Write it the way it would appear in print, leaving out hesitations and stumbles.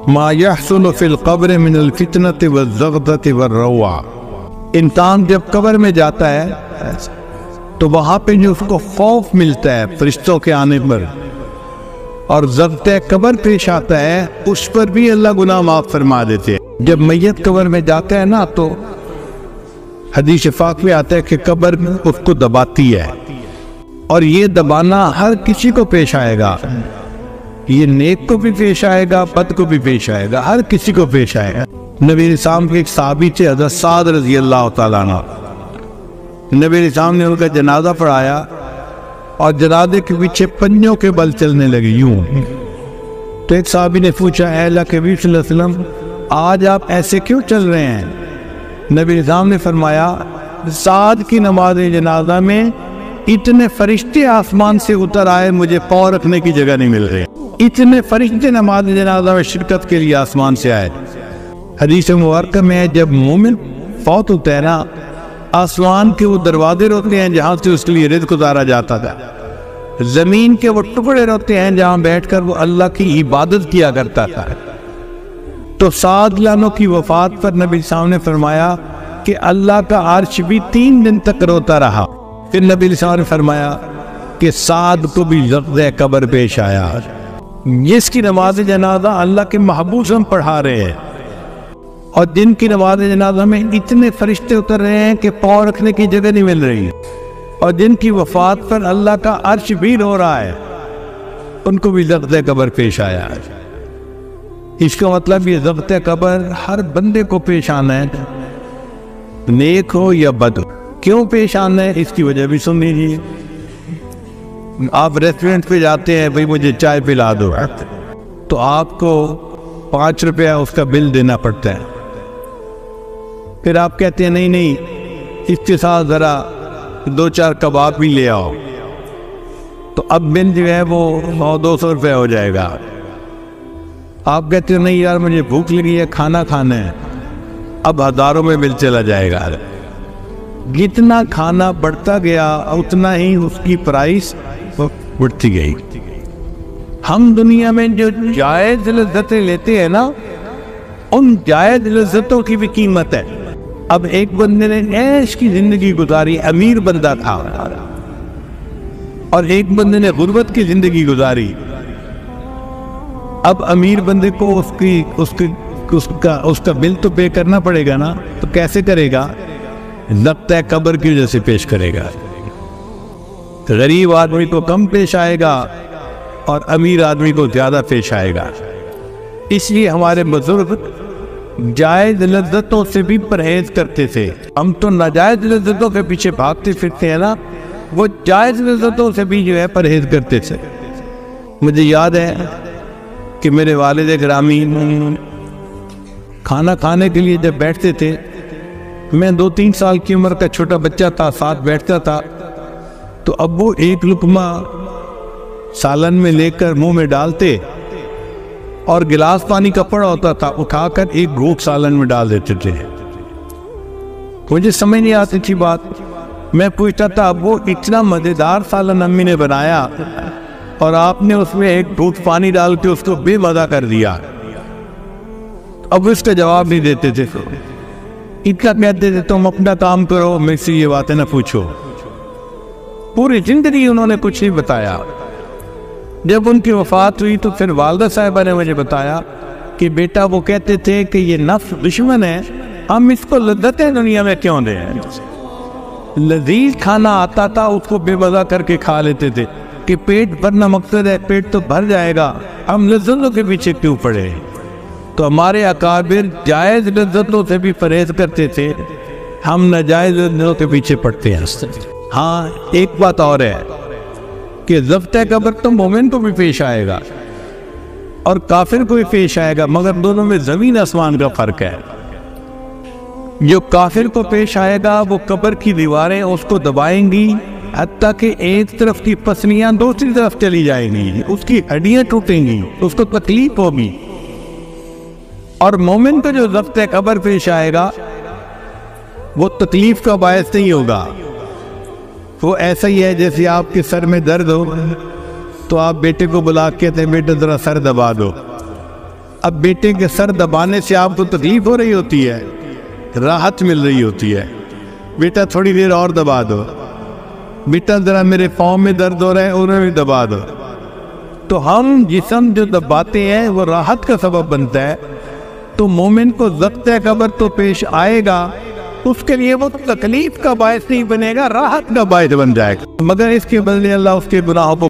ما يحصل في القبر من الفتنة والزغطة والروع. انسان جب قبر میں جاتا ہے تو وہاں پہ جو اس کو خوف ملتا ہے فرشتوں کے آنے پر اور ضبط قبر پیش آتا ہے، اس پر بھی اللہ گناہ معاف فرما دیتے ہیں. جب میت قبر میں جاتا ہے نا تو حدیث پاک میں آتا ہے کہ قبر اس کو دباتی ہے، اور یہ دبانا ہر کسی کو پیش آئے گا. یہ نیک کو بھی پیش آئے گا، بد کو بھی پیش آئے گا، ہر کسی کو پیش آئے گا. نبی اسلام کے ایک صحابی تھے حضرت سعد رضی اللہ تعالیٰ عنہ. نبی اسلام نے ان کا جنازہ پڑھایا اور جنازے کے پیچھے پنجوں کے بل چلنے لگے یوں. تو ایک صحابی نے پوچھا، اے اللہ کے نبی صلی اللہ علیہ وسلم آج آپ ایسے کیوں چل رہے ہیں؟ نبی اسلام نے فرمایا سعد کی نماز جنازہ میں اتنے فرشتے آسمان سے اتر آئے، مجھے پاؤں رکھنے کی جگہ نہیں مل رہی. اتنے فرشتے نماز جنازہ میں شرکت کے لیے آسمان سے آئے. حدیث مبارکہ میں ہے جب مومن فوت ہوتا ہے نا، آسمان کے وہ دروازے ہوتے ہیں جہاں سے اس کے لیے رزق اتارا جاتا تھا، زمین کے وہ ٹکڑے ہوتے ہیں جہاں بیٹھ کر وہ اللہ کی عبادت کیا کرتا تھا. تو سعد لانو کی وفات پر نبی صاحب نے فرمایا کہ اللہ کا عرش بھی 3 دن تک روتا رہا. پھر نبی صاحب نے فرمایا کہ سعد کو بھی ضبط قبر پیش آیا، جس کی نماز جنازہ اللہ کے محبوب ہم پڑھا رہے ہیں، اور جن کی نماز جنازہ میں اتنے فرشتے اتر رہے ہیں کہ پاؤں رکھنے کی جگہ نہیں مل رہی، اور جن کی وفات پر اللہ کا عرش بھی رو رہا ہے، ان کو بھی ضبط قبر پیش آیا. اس کا مطلب یہ ضبط قبر ہر بندے کو پیش آنا ہے، نیک ہو یا بد ہو. کیوں پیش آنا ہے اس کی وجہ بھی سن لیجیے. آپ ریسٹورنٹ پہ جاتے ہیں، بھئی مجھے چائے پلا دو، تو آپ کو 5 روپیہ اس کا بل دینا پڑتا ہے. پھر آپ کہتے ہیں نہیں اس کے ساتھ ذرا 2-4 کباب بھی لے آؤ، تو اب بل جو ہے وہ 100-200 روپے ہو جائے گا. آپ کہتے ہیں نہیں یار مجھے بھوک لگی ہے، کھانا کھانا ہے، اب ہزاروں میں بل چلا جائے گا. جتنا کھانا بڑھتا گیا اتنا ہی اس کی پرائس بڑھتی گئی. ہم دنیا میں جو جائز لذتیں لیتے ہیں نا، ان جائز لذتوں کی بھی قیمت ہے. اب ایک بندے نے عیش کی زندگی گزاری، امیر بندہ تھا، اور ایک بندے نے غربت کی زندگی گزاری. اب امیر بندے کو اس کا بل تو پے کرنا پڑے گا نا، تو کیسے کرے گا؟ ضبط قبر کی وجہ سے پیش کرے گا. غریب آدمی کو کم پیش آئے گا اور امیر آدمی کو زیادہ پیش آئے گا. اس لیے ہمارے بزرگ جائز لذتوں سے بھی پرہیز کرتے تھے. ہم تو ناجائز لذتوں کے پیچھے بھاگتے پھرتے ہیں نا، وہ جائز لذتوں سے بھی جو ہے پرہیز کرتے تھے. مجھے یاد ہے کہ میرے والد گرامی کھانا کھانے کے لیے جب بیٹھتے تھے، میں 2-3 سال کی عمر کا چھوٹا بچہ تھا، ساتھ بیٹھتا تھا، تو ابو ایک لقمہ سالن میں لے کر منہ میں ڈالتے اور گلاس پانی کا پڑا ہوتا تھا، اٹھا کر ایک گھونٹ سالن میں ڈال دیتے تھے. مجھے سمجھ نہیں آتی تھی بات. میں پوچھتا تھا ابو اتنا مزیدار سالن امی نے بنایا اور آپ نے اس میں ایک گھونٹ پانی ڈال کے اس کو بے مزہ کر دیا. اب اس کا جواب نہیں دیتے تھے. اتنا کہتے تھے تم اپنا کام کرو، مجھ سے یہ باتیں نہ پوچھو. پوری زندگی انہوں نے کچھ نہیں بتایا. جب ان کی وفات ہوئی تو پھر والدہ صاحبہ نے مجھے بتایا کہ بیٹا وہ کہتے تھے کہ یہ نفس دشمن ہے، ہم اس کو لذتیں دنیا میں کیوں دیں. لذیذ کھانا آتا تھا اس کو بے مزہ کر کے کھا لیتے تھے کہ پیٹ بھرنا مقصد ہے، پیٹ تو بھر جائے گا، ہم لذتوں کے پیچھے کیوں پڑے. تو ہمارے اکابر جائز لذتوں سے بھی پرہیز کرتے تھے، ہم ناجائز لذتوں کے پیچھے پڑتے ہیں. ہاں ایک بات اور ہے کہ ضبط قبر تو مومن کو بھی پیش آئے گا اور کافر کو بھی پیش آئے گا، مگر دونوں میں زمین آسمان کا فرق ہے. جو کافر کو پیش آئے گا وہ قبر کی دیواریں اس کو دبائیں گی حتیٰ کہ ایک طرف کی پسلیاں دوسری طرف چلی جائیں گی، اس کی ہڈیاں ٹوٹیں گی، اس کو تکلیف ہوگی. اور مومن کو جو ضبط قبر پیش آئے گا وہ تکلیف کا باعث نہیں ہوگا. وہ ایسا ہی ہے جیسے آپ کے سر میں درد ہو تو آپ بیٹے کو بلا کے کہتے ہیں بیٹا ذرا سر دبا دو، اب بیٹے کے سر دبانے سے آپ کو تکلیف ہو رہی ہوتی ہے، راحت مل رہی ہوتی ہے، بیٹا تھوڑی دیر اور دبا دو، بیٹا ذرا میرے پاؤں میں درد ہو رہا ہے انہیں بھی دبا دو۔ تو ہم جسم جو دباتے ہیں وہ راحت کا سبب بنتا ہے، تو مومن کو ضبط قبر تو پیش آئے گا، اس کے لیے وہ تکلیف کا باعث نہیں بنے گا، راحت کا باعث بن جائے گا، مگر اس کے بدلے اللہ اس کے گناہوں کو